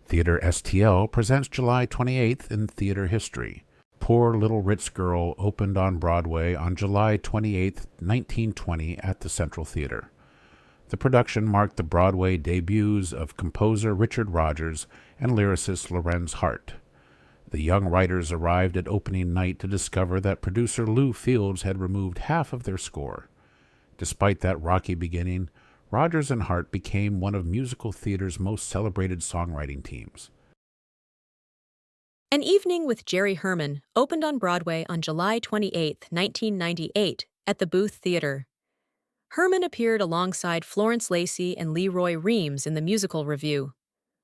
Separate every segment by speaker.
Speaker 1: Theater STL presents July 28th in theater history. Poor Little Ritz Girl opened on Broadway on July 28, 1920 at the Central Theater. The production marked the Broadway debuts of composer Richard Rodgers and lyricist Lorenz Hart. The young writers arrived at opening night to discover that producer Lou Fields had removed half of their score. Despite that rocky beginning, Rodgers and Hart became one of musical theater's most celebrated songwriting teams.
Speaker 2: An Evening with Jerry Herman opened on Broadway on July 28, 1998, at the Booth Theater. Herman appeared alongside Florence Lacey and Leroy Reams in the musical review.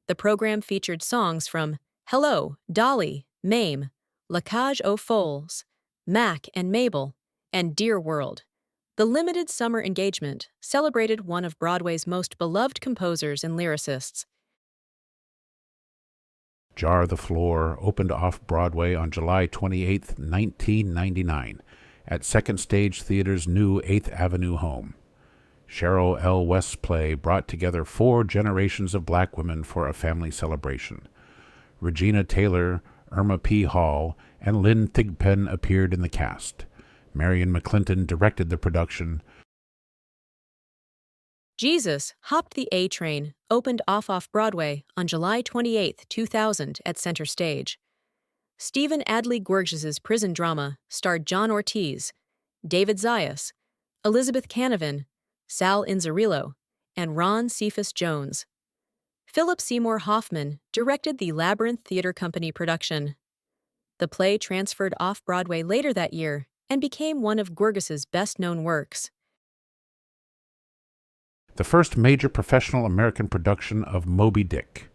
Speaker 2: The program featured songs from Hello, Dolly, Mame, La Cage aux Folles, Mac and Mabel, and Dear World. The limited summer engagement celebrated one of Broadway's most beloved composers and lyricists.
Speaker 1: Jar the Floor opened off-Broadway on July 28, 1999, at Second Stage Theater's new 8th Avenue home. Cheryl L. West's play brought together 4 generations of black women for a family celebration. Regina Taylor, Irma P. Hall, and Lynn Thigpen appeared in the cast. Marion McClinton directed the production.
Speaker 2: Jesus Hopped the A Train opened off-Broadway on July 28, 2000 at Center Stage. Stephen Adly Guirgis' prison drama starred John Ortiz, David Zayas, Elizabeth Canavan, Sal Inzerillo, and Ron Cephas Jones. Philip Seymour Hoffman directed the Labyrinth Theater Company production. The play transferred off-Broadway later that year and became one of Guirgis' best-known works.
Speaker 1: The first major professional American production of Moby Dick.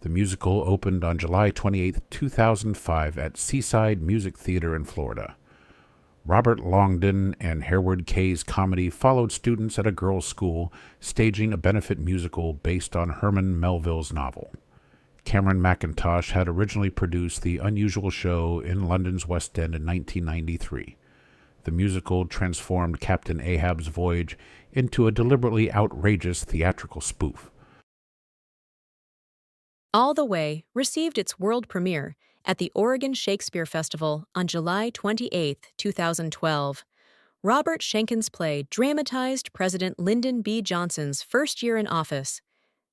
Speaker 1: The musical opened on July 28, 2005 at Seaside Music Theater in Florida. Robert Longdon and Harewood Kay's comedy followed students at a girls' school staging a benefit musical based on Herman Melville's novel. Cameron Mackintosh had originally produced The Unusual Show in London's West End in 1993. The musical transformed Captain Ahab's voyage into a deliberately outrageous theatrical spoof.
Speaker 2: All the Way received its world premiere at the Oregon Shakespeare Festival on July 28, 2012. Robert Schenkens' play dramatized President Lyndon B. Johnson's first year in office.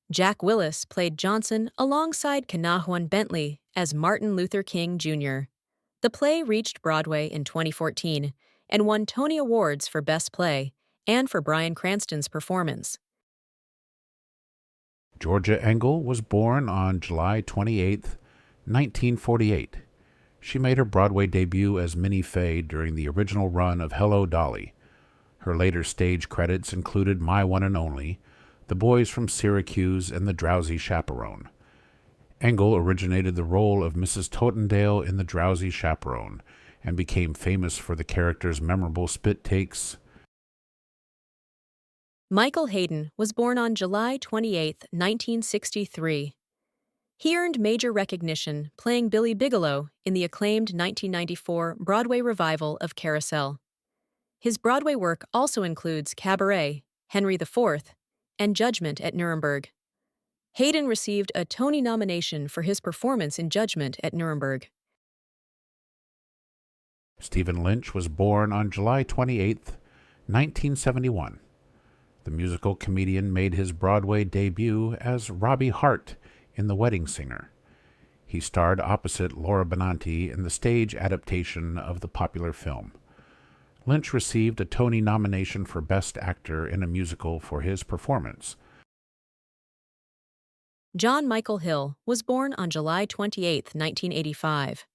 Speaker 2: Jack Willis played Johnson alongside Kanahuan Bentley as Martin Luther King Jr. The play reached Broadway in 2014 and won Tony Awards for Best Play and for Bryan Cranston's performance.
Speaker 1: Georgia Engel was born on July 28, 1948. She made her Broadway debut as Minnie Fay during the original run of Hello, Dolly. Her later stage credits included My One and Only, The Boys from Syracuse, and The Drowsy Chaperone. Engel originated the role of Mrs. Totendale in The Drowsy Chaperone and became famous for the character's memorable spit takes.
Speaker 2: Michael Hayden was born on July 28, 1963. He earned major recognition playing Billy Bigelow in the acclaimed 1994 Broadway revival of Carousel. His Broadway work also includes Cabaret, Henry IV, and Judgment at Nuremberg. Hayden received a Tony nomination for his performance in Judgment at Nuremberg.
Speaker 1: Stephen Lynch was born on July 28, 1971. The musical comedian made his Broadway debut as Robbie Hart in The Wedding Singer. He starred opposite Laura Benanti in the stage adaptation of the popular film. Lynch received a Tony nomination for Best Actor in a Musical for his performance.
Speaker 2: John Michael Hill was born on July 28, 1985.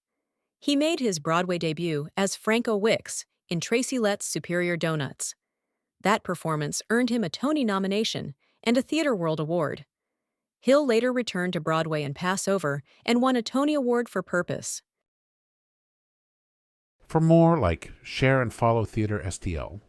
Speaker 2: He made his Broadway debut as Franco Wicks in Tracy Letts' Superior Donuts. That performance earned him a Tony nomination and a Theatre World Award. Hill later returned to Broadway in Passover and won a Tony Award for Purpose.
Speaker 1: For more like Share and Follow Theater STL,